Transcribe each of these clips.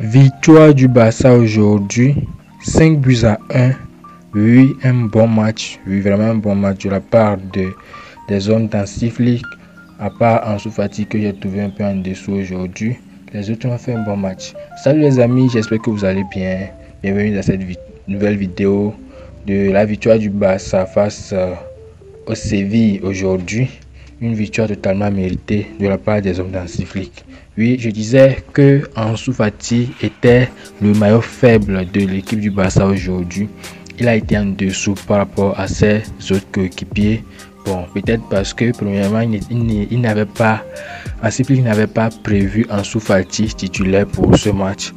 Victoire du Barça aujourd'hui, 5 buts à 1. Oui, un bon match. Oui, vraiment un bon match de la part des hommes d'Hansi, à part Ansu Fati que j'ai trouvé un peu en dessous aujourd'hui. Les autres ont fait un bon match. Salut les amis, j'espère que vous allez bien. Bienvenue dans cette nouvelle vidéo de la victoire du Barça face au Séville aujourd'hui. Une victoire totalement méritée de la part des hommes d'Hansi. Oui, je disais que Ansu Fati était le maillot faible de l'équipe du Barça aujourd'hui. Il a été en dessous par rapport à ses autres coéquipiers. Bon, peut-être parce que premièrement, il n'avait pas, Hansi n'avait pas prévu Ansu Fati titulaire pour ce match.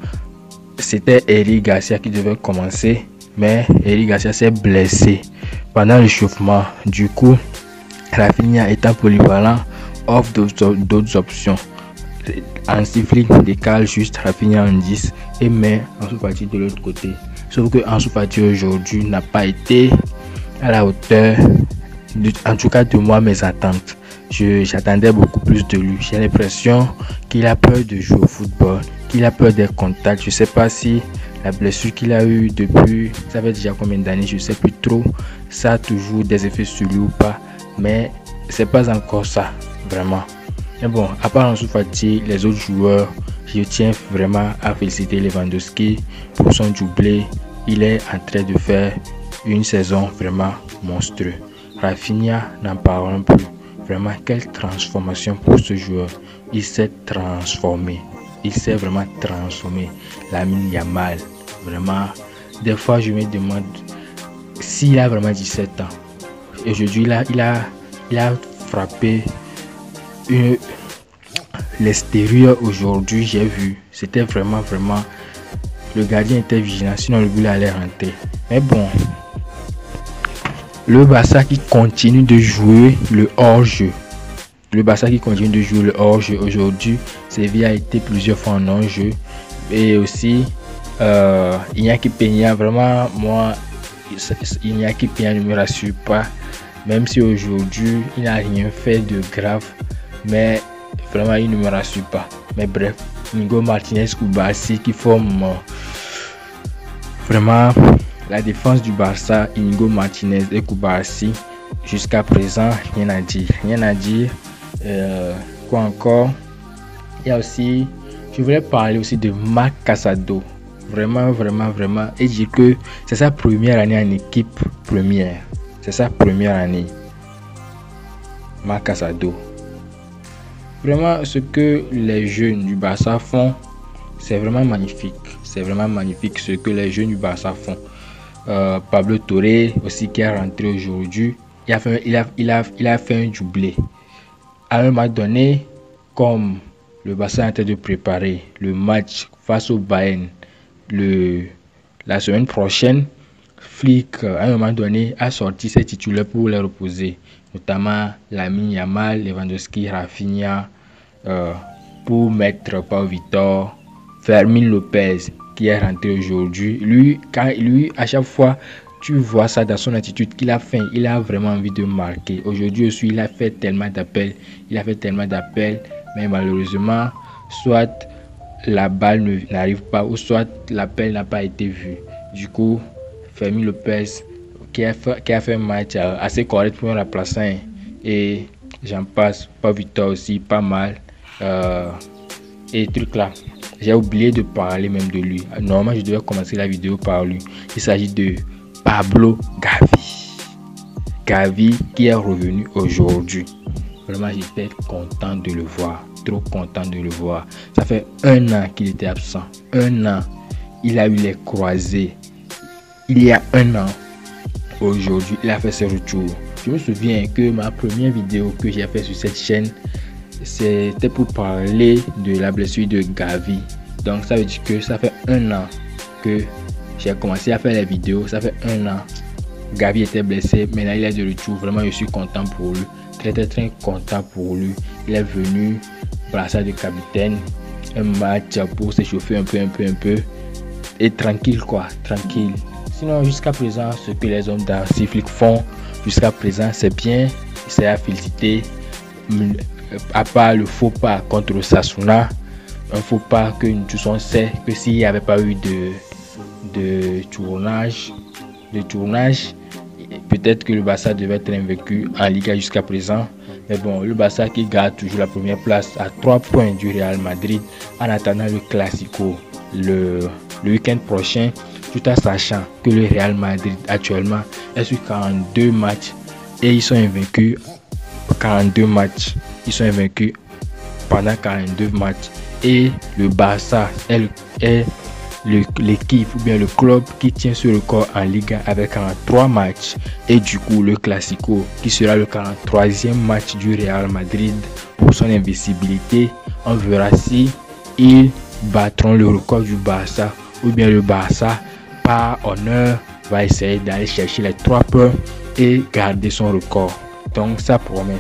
C'était Eric Garcia qui devait commencer, mais Eric Garcia s'est blessé pendant l'échauffement. Du coup, Rafinha étant polyvalent offre d'autres options. Hansi décale juste Rafinha en 10 et met Ansu Fati de l'autre côté. Sauf que Ansu Fati aujourd'hui n'a pas été à la hauteur, en tout cas de moi, mes attentes. J'attendais beaucoup plus de lui. J'ai l'impression qu'il a peur de jouer au football, qu'il a peur des contacts. Je ne sais pas si la blessure qu'il a eue depuis, ça fait déjà combien d'années, je ne sais plus trop. Ça a toujours des effets sur lui ou pas. Mais c'est pas encore ça, vraiment. Mais bon, à part Ansu Fati, les autres joueurs, je tiens vraiment à féliciter Lewandowski pour son doublé. Il est en train de faire une saison vraiment monstrueuse. Rafinha, n'en parlons plus. Vraiment, quelle transformation pour ce joueur. Il s'est transformé. Il s'est vraiment transformé. Lamine Yamal, vraiment. Des fois, je me demande s'il a vraiment 17 ans. Aujourd'hui, il a frappé l'extérieur aujourd'hui. J'ai vu, c'était vraiment le gardien était vigilant, sinon le but allait rentrer. Mais bon, le Barça qui continue de jouer le hors-jeu. Le Barça qui continue de jouer le hors-jeu aujourd'hui. Séville a été plusieurs fois en hors-jeu. Et aussi Iñaki Peña, vraiment moi Iñaki Peña ne me rassure pas. Même si aujourd'hui il n'a rien fait de grave, mais vraiment il ne me rassure pas. Mais bref, Inigo Martinez, Koubarsi qui forment vraiment la défense du Barça. Inigo Martinez et Koubarsi, jusqu'à présent rien à dire. Quoi encore? Il y a aussi, je voulais parler aussi de Marc Casado. Vraiment et dire que c'est sa première année en équipe première. C'est sa première année. Marc Casado. Vraiment, ce que les jeunes du Barça font, c'est vraiment magnifique. C'est vraiment magnifique ce que les jeunes du Barça font. Pablo Torre aussi qui est rentré aujourd'hui. Il a fait un doublé. À un moment donné, comme le Barça est en train de préparer le match face au Bayern la semaine prochaine, Flick, à un moment donné, a sorti ses titulaires pour les reposer, notamment Lamine Yamal, Lewandowski, Rafinha, pour mettre Pau Vitor, Fermin Lopez, qui est rentré aujourd'hui. Lui, à chaque fois, tu vois ça dans son attitude qu'il a faim, il a vraiment envie de marquer. Aujourd'hui aussi, il a fait tellement d'appels, mais malheureusement, soit la balle n'arrive pas, ou soit l'appel n'a pas été vu. Du coup, Fermin Lopez qui a fait un match assez correct pour un remplaçant, et j'en passe. Pas Victor aussi, pas mal. Et truc là, j'ai oublié de parler même de lui. Normalement, je devais commencer la vidéo par lui. Il s'agit de Pablo Gavi qui est revenu aujourd'hui. Vraiment, j'étais content de le voir, trop content de le voir. Ça fait 1 an qu'il était absent. 1 an, il a eu les croisés. Il y a 1 an, aujourd'hui, il a fait ses retours. Je me souviens que ma première vidéo que j'ai fait sur cette chaîne, c'était pour parler de la blessure de Gavi. Donc ça veut dire que ça fait 1 an que j'ai commencé à faire les vidéos. Ça fait 1 an. Gavi était blessé, maintenant il est de retour. Vraiment, je suis content pour lui. Très content pour lui. Il est venu brassard de capitaine. Un match pour s'échauffer un peu. Et tranquille quoi, tranquille. Sinon, jusqu'à présent, ce que les hommes d'Hansi font, jusqu'à présent, c'est bien. C'est à féliciter. À part le faux pas contre Sasuna, un faux pas que nous tous on sait que s'il n'y avait pas eu de tournage, peut-être que le Barça devait être invaincu en Liga jusqu'à présent. Mais bon, le Barça qui garde toujours la première place à 3 points du Real Madrid en attendant le Classico le week-end prochain, tout en sachant que le Real Madrid actuellement est sur 42 matchs et ils sont invaincus 42 matchs. Ils sont invaincus pendant 42 matchs et le Barça est l'équipe ou bien le club qui tient ce record en Liga avec 43 matchs, et du coup le Classico qui sera le 43e match du Real Madrid pour son invincibilité, on verra si ils battront le record du Barça ou bien le Barça par honneur va essayer d'aller chercher les 3 points et garder son record. Donc ça promet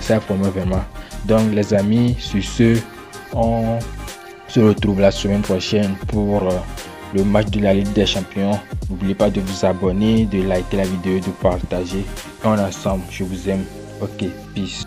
vraiment. Donc les amis, sur ce, on se retrouve la semaine prochaine pour le match de la Ligue des Champions. N'oubliez pas de vous abonner, de liker la vidéo, de partager. On est ensemble, je vous aime. Ok, peace.